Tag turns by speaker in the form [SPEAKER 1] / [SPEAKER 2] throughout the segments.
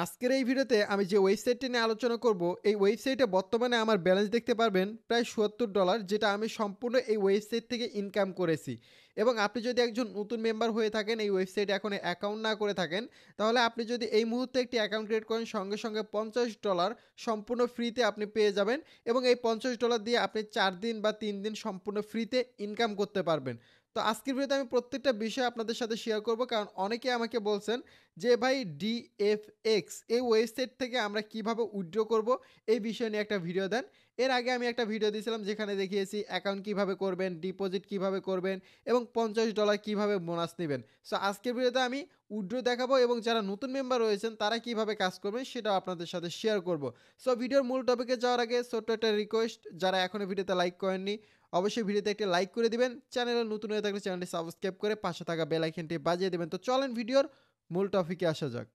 [SPEAKER 1] আজকের এই ভিডিওতে আমি যে ওয়েবসাইটটি নিয়ে আলোচনা করব, এই ওয়েবসাইটে বর্তমানে আমার ব্যালেন্স দেখতে পারবেন প্রায় $৭০, যেটা আমি সম্পূর্ণ এই ওয়েবসাইট থেকে ইনকাম করেছি। এবং আপনি যদি একজন নতুন মেম্বার হয়ে থাকেন, এই ওয়েবসাইটে এখন অ্যাকাউন্ট না করে থাকেন, তাহলে আপনি যদি এই মুহূর্তে একটি অ্যাকাউন্ট ক্রিয়েট করেন, সঙ্গে সঙ্গে $50 সম্পূর্ণ ফ্রিতে আপনি পেয়ে যাবেন। এবং এই $50 দিয়ে আপনি 4 দিন বা 3 দিন সম্পূর্ণ ফ্রিতে ইনকাম করতে পারবেন। তো আজকের ভিডিওতে আমি প্রত্যেকটা বিষয় আপনাদের সাথে শেয়ার করব, কারণ অনেকে আমাকে বলছেন যে ভাই ডিএফএক্স এই ওয়েবসাইট থেকে আমরা কিভাবে উইথড্র করব, এই বিষয় নিয়ে একটা ভিডিও দেন। এর আগে আমি একটা ভিডিও দিয়েছিলাম যেখানে দেখিয়েছি অ্যাকাউন্ট কিভাবে করবেন, ডিপোজিট কিভাবে করবেন এবং $50 কিভাবে বোনাস নেবেন। সো আজকের ভিডিওতে আমি উইথড্র দেখাবো এবং যারা নতুন মেম্বার রয়েছেন তারা কিভাবে কাজ করবেন সেটাও আপনাদের সাথে শেয়ার করব। সো ভিডিওর মূল টপিকে যাওয়ার আগে ছোট্ট একটা রিকোয়েস্ট, যারা এখনো ভিডিওতে লাইক করেননি অবশ্যই ভিডিওতে একটা লাইক করে দিবেন। চ্যানেলে নতুন হয়ে থাকলে চ্যানেলটি সাবস্ক্রাইব করে পাশে থাকা বেল আইকনটি বাজিয়ে দিবেন। তো চলেন ভিডিওর মূল টপিকে আসা যাক।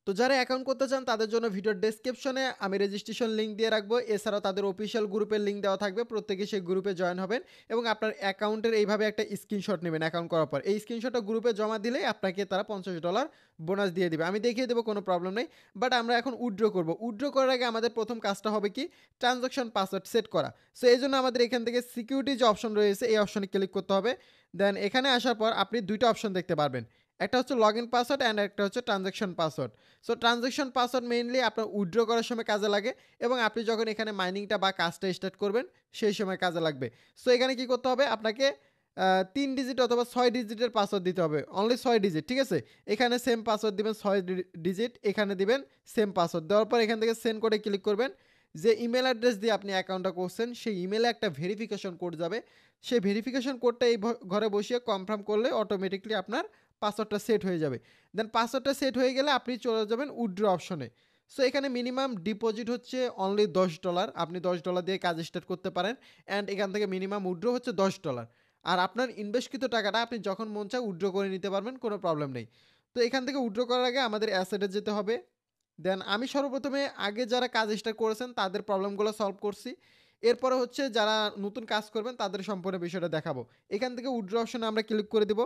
[SPEAKER 1] তো যারা অ্যাকাউন্ট করতে চান তাদের জন্য ভিডিওর ডেসক্রিপশনে আমি রেজিস্ট্রেশন লিঙ্ক দিয়ে রাখবো। এছাড়াও তাদের অফিসিয়াল গ্রুপের লিঙ্ক দেওয়া থাকবে, প্রত্যেকে সেই গ্রুপে জয়েন হবেন এবং আপনার অ্যাকাউন্টের এইভাবে একটা স্ক্রিনশট নেবেন অ্যাকাউন্ট করার পর। এই স্ক্রিনশটটা গ্রুপে জমা দিলেই আপনাকে তারা $50 বোনাস দিয়ে দিবে। আমি দেখিয়ে দেবো, কোনো প্রবলেম নেই। বাট আমরা এখন উইথড্র করব। উইথড্র করার আগে আমাদের প্রথম কাজটা হবে কি, ট্রানজাকশন পাসওয়ার্ড সেট করা। সো এই জন্য আমাদের এখান থেকে সিকিউরিটি যে অপশন রয়েছে এই অপশনে ক্লিক করতে হবে। দেন এখানে আসার পর আপনি দুইটা অপশন দেখতে পারবেন, একটা হচ্ছে লগ ইন পাসওয়ার্ড অ্যান্ড একটা হচ্ছে transaction password. So transaction password mainly আপনার উইথড্র করার সময় কাজে লাগে এবং আপনি যখন এখানে মাইনিংটা বা কাজটা স্টার্ট করবেন সেই সময় কাজে লাগবে। সো এখানে কি করতে হবে, আপনাকে 3 ডিজিট অথবা 6 ডিজিটের পাসওয়ার্ড দিতে হবে, অনলি 6 ডিজিট, ঠিক আছে। এখানে সেম পাসওয়ার্ড দিবেন 6 ডিজিট, এখানে দিবেন সেম পাসওয়ার্ড। দেওয়ার পর এখান থেকে সেন্ড করে ক্লিক করবেন। যে ইমেল অ্যাড্রেস দিয়ে আপনি অ্যাকাউন্টটা করছেন সেই ইমেলে একটা ভেরিফিকেশন কোড যাবে। সেই ভেরিফিকেশন কোডটা এই ঘরে বসিয়ে কনফার্ম করলে অটোমেটিকলি আপনার পাসওয়ার্ডটা সেট হয়ে যাবে। দেন পাসওয়ার্ডটা সেট হয়ে গেলে আপনি চলে যাবেন উইথড্র অপশনে। সো এখানে মিনিমাম ডিপোজিট হচ্ছে অনলি $10, আপনি $10 দিয়ে কাজ স্টার্ট করতে পারেন। অ্যান্ড এখান থেকে মিনিমাম উইথড্র হচ্ছে $10। আর আপনার ইনভেস্টকৃত টাকাটা আপনি যখন মন চায় উইথড্র করে নিতে পারবেন, কোনো প্রবলেম নেই। তো এখান থেকে উইথড্র করার আগে আমাদের অ্যাসেটে যেতে হবে। দেন আমি সর্বপ্রথমে আগে যারা কাজ স্টার্ট করেছেন তাদের প্রবলেমগুলো সলভ করছি। এরপরে হচ্ছে যারা নতুন কাজ করবেন তাদের সম্পূর্ণ বিষয়টা দেখাবো। এখান থেকে উইথড্র অপশনে আমরা ক্লিক করে দিব।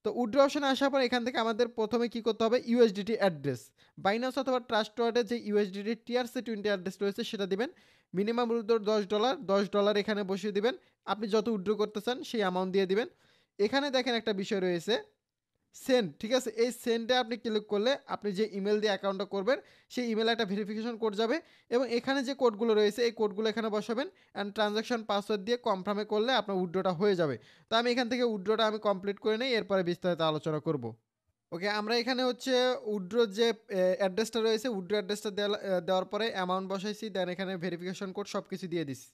[SPEAKER 1] তো উইথড্র অপশনে আসার পর এখান থেকে আমাদের প্রথমে কি করতে হবে, ইউএসডিটি অ্যাড্রেস, বাইন্যান্স অথবা ট্রাস্ট ওয়ালেটের যে ইউএসডিটি TRC20 অ্যাড্রেস রয়েছে সেটা দিবেন। মিনিমাম উইথড্র $10 এখানে বসিয়ে দিবেন। আপনি যত উইথড্র করতে চান সেই অ্যামাউন্ট দিয়ে দিবেন। এখানে দেখেন একটা বিষয় রয়েছে সেন্ড, ঠিক আছে। এই সেন্ডে আপনি ক্লিক করলে আপনি যে ইমেল দিয়ে অ্যাকাউন্টটা করবেন সেই ইমেলে একটা ভেরিফিকেশন কোড যাবে এবং এখানে যে কোডগুলো রয়েছে এই কোডগুলো এখানে বসাবেন অ্যান্ড ট্রানজাকশন পাসওয়ার্ড দিয়ে কনফার্মে করলে আপনার উইথড্রটা হয়ে যাবে। তো আমি এখান থেকে উইথড্রটা আমি কমপ্লিট করে নেই, এরপরে বিস্তারিত আলোচনা করব। ওকে, আমরা এখানে হচ্ছে উইথড্রোর যে অ্যাড্রেসটা রয়েছে, উইথড্রো অ্যাড্রেসটা দেওয়ার পরে অ্যামাউন্ট বসাইছি, দেন এখানে ভেরিফিকেশন কোড সব কিছু দিয়ে দিছি।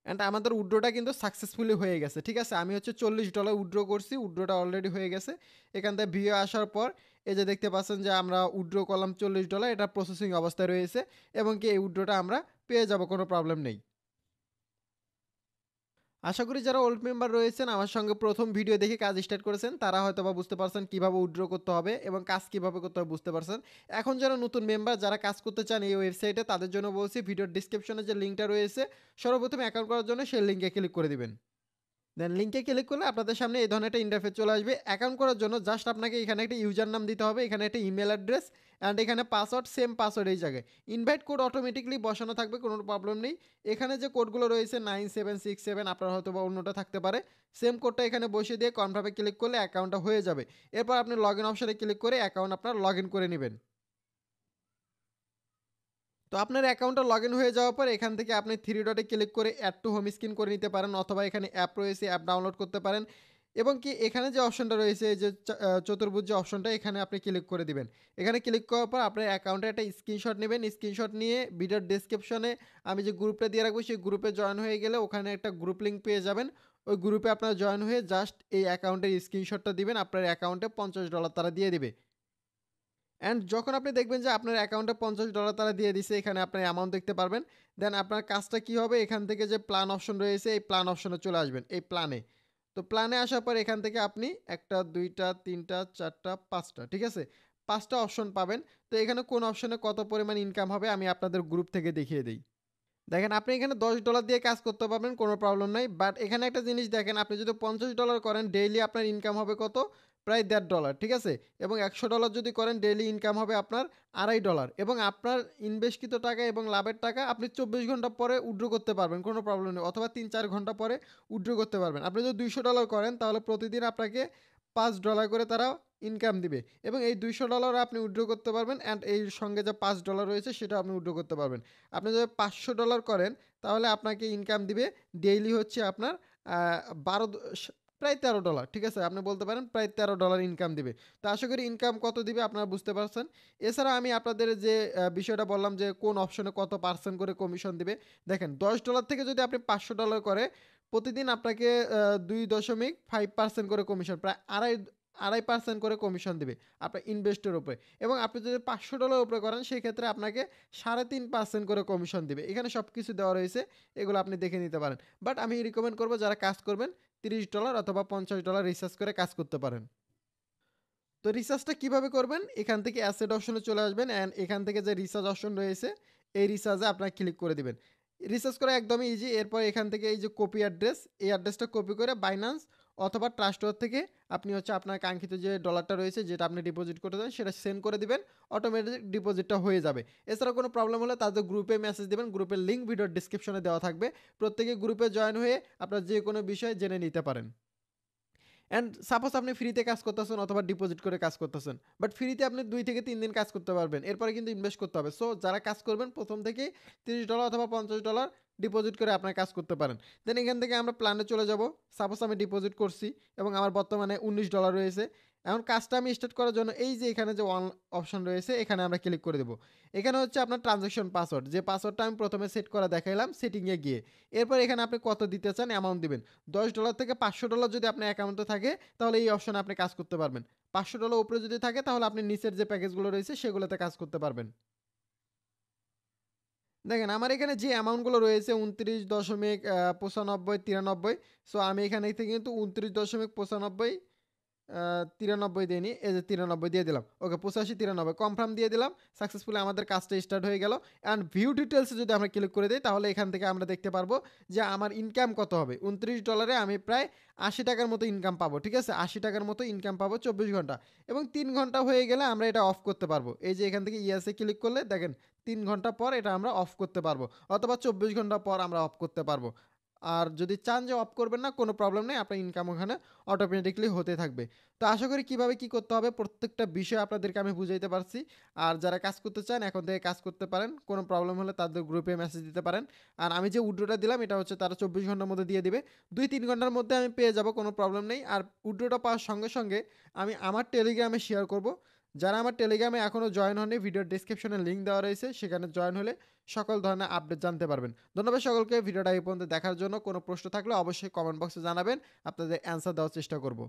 [SPEAKER 1] অ্যান্ড আমাদের উইথড্রোটা কিন্তু সাকসেসফুলি হয়ে গেছে, ঠিক আছে। আমি হচ্ছে $40 উইথড্র করছি, উইথড্রোটা অলরেডি হয়ে গেছে। এখান থেকে ভিউ আসার পর এই যে দেখতে পাচ্ছেন যে আমরা উইথড্র করলাম $40, এটা প্রসেসিং অবস্থায় রয়েছে এবং কি এই উইথড্রোটা আমরা পেয়ে যাব, কোনো প্রবলেম নেই। আশা করি যারা ওল্ড মেম্বার রয়েছেন আমার সঙ্গে প্রথম ভিডিও দেখে কাজ স্টার্ট করেছেন তারা হয়তো বা বুঝতে পারছেন কীভাবে উইথড্র করতে হবে এবং কাজ কীভাবে করতে হবে বুঝতে পারছেন। এখন যারা নতুন মেম্বার যারা কাজ করতে চান এই ওয়েবসাইটে তাদের জন্য বলছি, ভিডিওর ডিসক্রিপশনে যে লিঙ্কটা রয়েছে সর্বপ্রথম অ্যাকাউন্ট করার জন্য সেই লিঙ্কে ক্লিক করে দিবেন। দেন লিঙ্কে ক্লিক করলে আপনাদের সামনে এই ধরনের একটা ইন্টারফেস চলে আসবে। অ্যাকাউন্ট করার জন্য জাস্ট আপনাকে এখানে একটা ইউজার নাম দিতে হবে, এখানে একটা ইমেল অ্যাড্রেস অ্যান্ড এখানে পাসওয়ার্ড, সেম পাসওয়ার্ড এই জায়গায়। ইনভাইট কোড অটোমেটিকলি বসানো থাকবে, কোনো প্রবলেম নেই। এখানে যে কোডগুলো রয়েছে 9767, আপনার হয়তো বা অন্যটা থাকতে পারে, সেম কোডটা এখানে বসিয়ে দিয়ে কনফার্মে ক্লিক করলে অ্যাকাউন্টটা হয়ে যাবে। এরপর আপনি লগ ইন অপশানে ক্লিক করে অ্যাকাউন্ট আপনার লগ ইন করে নেবেন। তো আপনার অ্যাকাউন্টটা লগ ইন হয়ে যাওয়ার পর এখান থেকে আপনি থ্রি ডটে ক্লিক করে অ্যাড টু হোম স্ক্রিন করে নিতে পারেন, অথবা এখানে অ্যাপ রয়েছে অ্যাপ ডাউনলোড করতে পারেন। এবং কি এখানে যে অপশনটা রয়েছে এই যে চতুর্ভুজ যে অপশনটা এখানে আপনি ক্লিক করে দিবেন। এখানে ক্লিক করার পর আপনার অ্যাকাউন্টে একটা স্ক্রিনশট নেবেন। স্ক্রিনশট নিয়ে ভিডিওর ডেসক্রিপশনে আমি যে গ্রুপটা দিয়ে রাখবো সেই গ্রুপে জয়েন হয়ে গেলে ওখানে একটা গ্রুপ লিঙ্ক পেয়ে যাবেন। ওই গ্রুপে আপনারা জয়েন হয়ে জাস্ট এই অ্যাকাউন্টের স্ক্রিনশটটা দিবেন, আপনার অ্যাকাউন্টে $50 তারা দিয়ে দিবে। অ্যান্ড যখন আপনি দেখবেন যে আপনার অ্যাকাউন্টে $50 তারা দিয়ে দিছে, এখানে আপনার অ্যামাউন্ট দেখতে পারবেন। দেন আপনার কাজটা কি হবে, এখান থেকে যে প্ল্যান অপশন রয়েছে এই প্ল্যান অপশনে চলে আসবেন, এই প্ল্যানে। তো প্ল্যানে আসার পর এখান থেকে আপনি একটা, দুইটা, তিনটা, চারটা, পাঁচটা, ঠিক আছে, পাঁচটা অপশন পাবেন। তো এখানে কোন অপশনে কত পরিমাণ ইনকাম হবে আমি আপনাদের গ্রুপ থেকে দেখিয়ে দিই। দেখেন আপনি এখানে $10 দিয়ে কাজ করতে পারবেন, কোনো প্রবলেম নাই। বাট এখানে একটা জিনিস দেখেন, আপনি যদি $50 করেন ডেইলি আপনার ইনকাম হবে কত, প্রায় $1.5, ঠিক আছে? এবং $100 যদি করেন ডেইলি ইনকাম হবে আপনার $2.5 এবং আপনার ইনভেস্টকৃত টাকা এবং লাভের টাকা আপনি 24 ঘন্টা পরে উইথড্র করতে পারবেন, কোনো প্রবলেম নেই, অথবা 3-4 ঘন্টা পরে উইথড্র করতে পারবেন। আপনি যদি $200 করেন তাহলে প্রতিদিন আপনাকে $5 করে তারা ইনকাম দিবে এবং এই $200 আপনি উইথড্র করতে পারবেন অ্যান্ড এর সঙ্গে যে $5 রয়েছে সেটা আপনি উইথড্র করতে পারবেন। আপনি যদি $500 করেন তাহলে আপনাকে ইনকাম দিবে ডেইলি হচ্ছে আপনার 12 প্রায় $13, ঠিক আছে? আপনি বলতে পারেন প্রায় $13 ইনকাম দিবে। তো আশা করি ইনকাম কত দিবে আপনারা বুঝতে পারছেন। এছাড়া আমি আপনাদের যে বিষয়টা বললাম যে কোন অপশনে কত পার্সেন্ট করে কমিশন দিবে। দেখেন $10 থেকে যদি আপনি $500 করে প্রতিদিন আপনাকে 2.5% করে কমিশন, প্রায় 2.5% করে কমিশন দিবে আপনার ইনভেস্টের উপরে। এবং আপনি যদি $500 উপরে করেন সেই ক্ষেত্রে আপনাকে 3.5% করে কমিশন দিবে। এখানে সব কিছু দেওয়া রয়েছে, এগুলো আপনি দেখে নিতে পারেন। বাট আমি রিকমেন্ড করব যারা কাজ করবেন $30 অথবা $50 রিচার্জ করে কাজ করতে পারেন। তো রিচার্জটা কিভাবে করবেন? এখান থেকে অ্যাসেট অপশনে চলে আসবেন অ্যান্ড এখান থেকে যে রিচার্জ অপশন রয়েছে এই রিচার্জে আপনারা ক্লিক করে দিবেন। রিচার্জ করা একদমই ইজি। এরপর এখান থেকে এই যে কপি অ্যাড্রেস, এই অ্যাড্রেসটা কপি করে বাইন্যান্স অথবা ট্রাস্টওয়ার থেকে আপনি হচ্ছে আপনার কাঙ্ক্ষিত যে ডলারটা রয়েছে যেটা আপনি ডিপোজিট করতে চান সেটা সেন্ড করে দিবেন। অটোমেটিক ডিপোজিটটা হয়ে যাবে। এছাড়া কোনো প্রবলেম হলে তাদের গ্রুপে মেসেজ দিবেন। গ্রুপের লিঙ্ক ভিডিওর ডেসক্রিপশনে দেওয়া থাকবে। প্রত্যেকে গ্রুপে জয়েন হয়ে আপনারা যে কোনো বিষয় জেনে নিতে পারেন। অ্যান্ড সাপোজ আপনি ফ্রিতে কাজ করতেছেন অথবা ডিপোজিট করে কাজ করতেছেন, বাট ফ্রিতে আপনি 2 থেকে 3 দিন কাজ করতে পারবেন, এরপরে কিন্তু ইনভেস্ট করতে হবে। সো যারা কাজ করবেন প্রথম থেকেই $30 অথবা $50 ডিপোজিট করে আপনার কাজ করতে পারেন। দেন এখান থেকে আমরা প্ল্যানে চলে যাব। সাপোজ আমি ডিপোজিট করছি এবং আমার বর্তমানে $19 রয়েছে। এখন কাজটা আমি স্টার্ট করার জন্য এই যে এখানে যে ওয়ান অপশন রয়েছে এখানে আমরা ক্লিক করে দেবো। এখানে হচ্ছে আপনার ট্রানজ্যাকশন পাসওয়ার্ড, যে পাসওয়ার্ডটা আমি প্রথমে সেট করা দেখাইলাম সেটিংয়ে গিয়ে। এরপর এখানে আপনি কত দিতে চান অ্যামাউন্ট দিবেন। $10 থেকে $500 যদি আপনার অ্যাকাউন্টে থাকে তাহলে এই অপশনে আপনি কাজ করতে পারবেন। $500 উপরে যদি থাকে তাহলে আপনি নিচের যে প্যাকেজগুলো রয়েছে সেগুলোতে কাজ করতে পারবেন। দেখেন আমার এখানে যে অ্যামাউন্টগুলো রয়েছে 29.95 93। সো আমি এখানে থেকে কিন্তু 29.95 93 দিয়ে নিই, এই যে 93 দিয়ে দিলাম। ওকে 85 93 কনফার্ম দিয়ে দিলাম। সাকসেসফুলি আমাদের কাজটা স্টার্ট হয়ে গেল। অ্যান্ড ভিউ ডিটেলসে যদি আমরা ক্লিক করে দিই তাহলে এখান থেকে আমরা দেখতে পারবো যে আমার ইনকাম কত হবে। $29 আমি প্রায় $80 মতো ইনকাম পাবো, ঠিক আছে? $80 মতো ইনকাম পাবো 24 ঘন্টা এবং 3 ঘন্টা হয়ে গেলে আমরা এটা অফ করতে পারবো। এই যে এখান থেকে ইয়েসে ক্লিক করলে দেখেন 3 ঘন্টা পর এটা আমরা অফ করতে পারবো অথবা 24 ঘন্টা পর আমরা অফ করতে পারবো। আর যদি চান যে অফ করবেন না কোনো প্রবলেম নেই, আপনার ইনকাম ওখানে অটোমেটিকলি হতে থাকবে। তো আশা করি কিভাবে কি করতে হবে প্রত্যেকটা বিষয় আপনাদেরকে আমি বুঝাইতে পারছি। আর যারা কাজ করতে চান এখন থেকে কাজ করতে পারেন, কোনো প্রবলেম হলে তাদের গ্রুপে মেসেজ দিতে পারেন। আর আমি যে উইড্রোটা দিলাম এটা হচ্ছে তারা 24 ঘন্টার মধ্যে দিয়ে দিবে। 2-3 ঘন্টার মধ্যে আমি পেয়ে যাব, কোনো প্রবলেম নেই। আর উইড্রোটা পাওয়ার সঙ্গে সঙ্গে আমি আমার টেলিগ্রামে শেয়ার করব। যারা আমার টেলিগ্রামে এখনও জয়েন হয়নি ভিডিওর ডেসক্রিপশনে লিঙ্ক দেওয়া রয়েছে, সেখানে জয়েন হলে সকল ধরনের আপডেট জানতে পারবেন। ধন্যবাদ সকলকে ভিডিওটা এই পর্যন্ত দেখার জন্য। কোনো প্রশ্ন থাকলে অবশ্যই কমেন্ট বক্সে জানাবেন, আপনাদের অ্যান্সার দেওয়ার চেষ্টা করব।